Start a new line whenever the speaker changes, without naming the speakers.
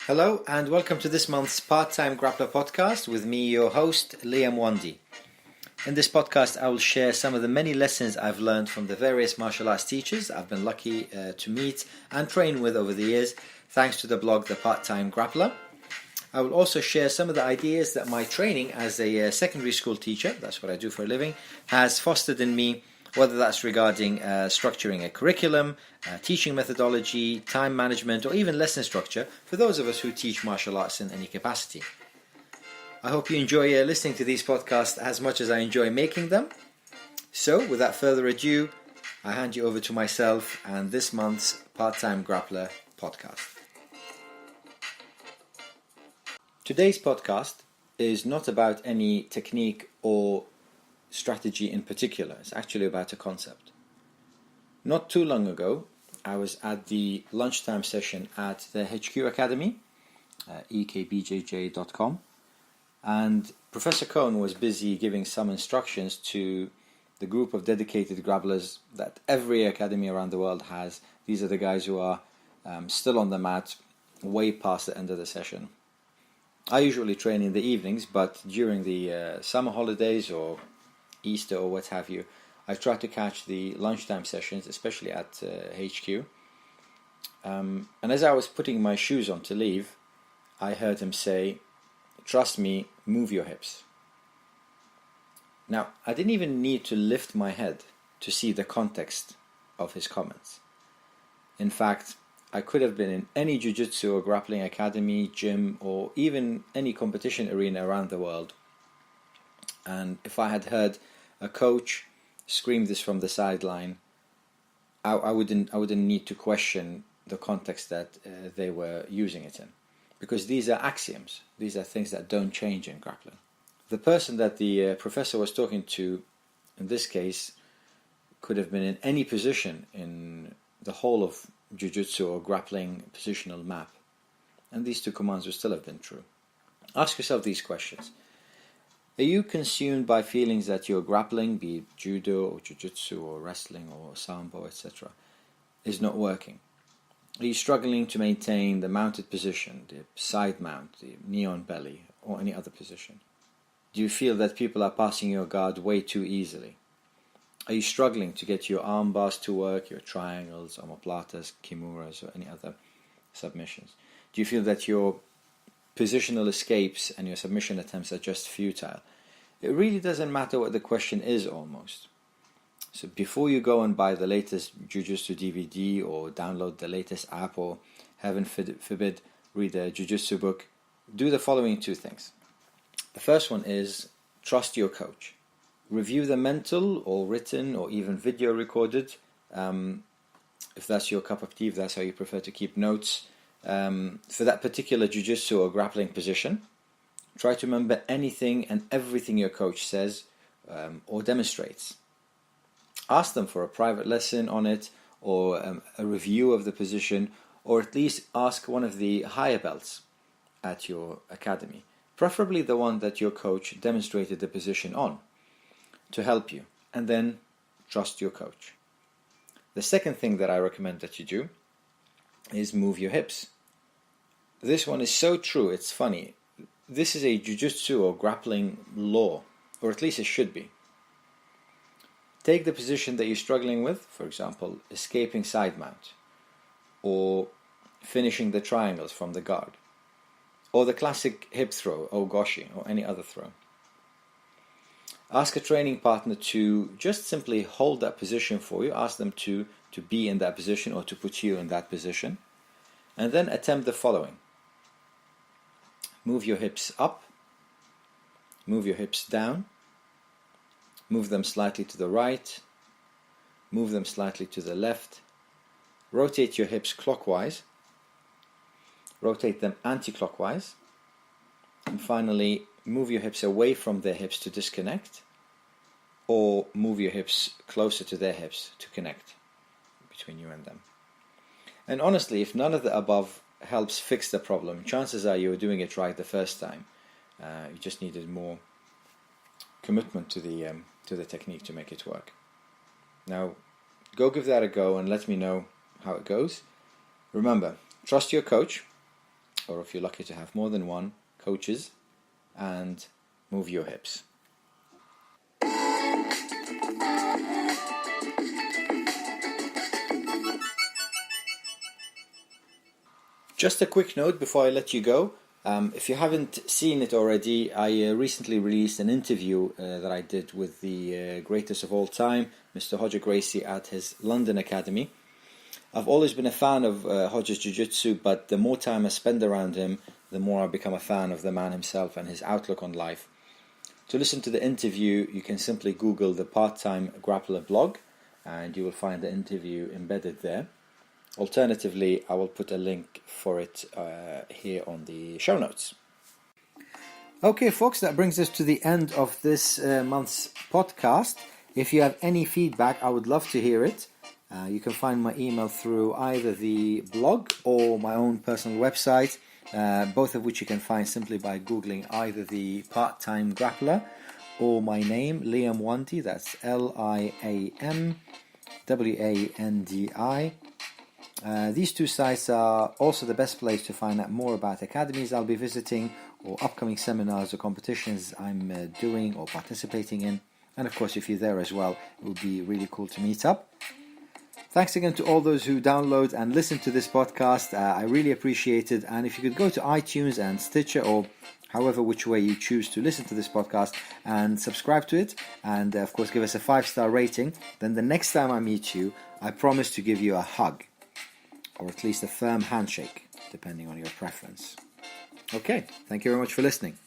Hello and welcome to this month's Time Grappler Podcast with me, your host, Liam Wandi. In this podcast, I will share some of the many lessons I've learned from the various martial arts teachers I've been lucky to meet and train with over the years, thanks to the blog, The Time Grappler. I will also share some of the ideas that my training as a secondary school teacher, that's what I do for a living, has fostered in me, whether that's regarding structuring a curriculum, teaching methodology, time management, or even lesson structure for those of us who teach martial arts in any capacity. I hope you enjoy listening to these podcasts as much as I enjoy making them. So, without further ado, I hand you over to myself and this month's Time Grappler Podcast. Today's podcast is not about any technique or strategy in particular. It's actually about a concept. Not too long ago, I was at the lunchtime session at the HQ Academy, ekbjj.com, and Professor Cohn was busy giving some instructions to the group of dedicated grapplers that every academy around the world has. These are the guys who are still on the mat way past the end of the session. I usually train in the evenings, but during the summer holidays or Easter or what have you, I try to catch the lunchtime sessions, especially at HQ. And as I was putting my shoes on to leave, I heard him say, "Trust me, move your hips." Now, I didn't even need to lift my head to see the context of his comments. In fact, I could have been in any jiu-jitsu or grappling academy, gym, or even any competition arena around the world. And if I had heard a coach scream this from the sideline, I wouldn't need to question the context that they were using it in, because these are axioms. These are things that don't change in grappling. The person that the professor was talking to, in this case, could have been in any position in the whole of jiu-jitsu or grappling positional map, and these two commands would still have been true. Ask yourself these questions. Are you consumed by feelings that your grappling, be it judo or jiu-jitsu or wrestling or sambo, etc., is not working? Are you struggling to maintain the mounted position, the side mount, the knee on belly, or any other position? Do you feel that people are passing your guard way too easily? Are you struggling to get your arm bars to work, your triangles, omoplatas, kimuras, or any other submissions? Do you feel that your positional escapes and your submission attempts are just futile? It really doesn't matter what the question is almost. So before you go and buy the latest Jiu-Jitsu DVD or download the latest app or, heaven forbid, read a Jiu-Jitsu book, do the following two things. The first one is trust your coach. Review the mental or written or even video recorded, if that's your cup of tea, if that's how you prefer to keep notes, for that particular jiu-jitsu or grappling position. Try to remember anything and everything your coach says or demonstrates. Ask them for a private lesson on it or a review of the position, or at least ask one of the higher belts at your academy, preferably the one that your coach demonstrated the position on, to help you, and then trust your coach. The second thing that I recommend that you do is move your hips. This one is so true, it's funny. This is a jiu-jitsu or grappling law, or at least it should be. Take the position that you're struggling with, for example, escaping side mount, or finishing the triangles from the guard, or the classic hip throw, ogoshi, or any other throw. Ask a training partner to just simply hold that position for you. Ask them to be in that position or to put you in that position. And then attempt the following. Move your hips up. Move your hips down. Move them slightly to the right. Move them slightly to the left. Rotate your hips clockwise. Rotate them anti-clockwise. And finally, move your hips away from their hips to disconnect, or move your hips closer to their hips to connect between you and them. And honestly, if none of the above helps fix the problem, chances are you were doing it right the first time. You just needed more commitment to the technique to make it work. Now, go give that a go and let me know how it goes. Remember, trust your coach. or if you're lucky to have more than one, coaches, and move your hips. Just a quick note before I let you go. If you haven't seen it already, I recently released an interview that I did with the greatest of all time, Mr. Hodger Gracie, at his London Academy. I've always been a fan of Hodger's Jiu-Jitsu, but the more time I spend around him, the more I become a fan of the man himself and his outlook on life. To listen to the interview, you can simply Google the Time Grappler blog, and you will find the interview embedded there. Alternatively, I will put a link for it here on the show notes. Okay, folks, that brings us to the end of this month's podcast. If you have any feedback, I would love to hear it. You can find my email through either the blog or my own personal website, both of which you can find simply by Googling either the Part-Time Grappler or my name, Liam Wandi, that's Liamwandi. These two sites are also the best place to find out more about academies I'll be visiting or upcoming seminars or competitions I'm doing or participating in. And of course, if you're there as well, it would be really cool to meet up. Thanks again to all those who download and listen to this podcast. I really appreciate it. And if you could go to iTunes and Stitcher or however which way you choose to listen to this podcast and subscribe to it, and of course give us a 5-star rating, then the next time I meet you, I promise to give you a hug. Or at least a firm handshake, depending on your preference. Okay, thank you very much for listening.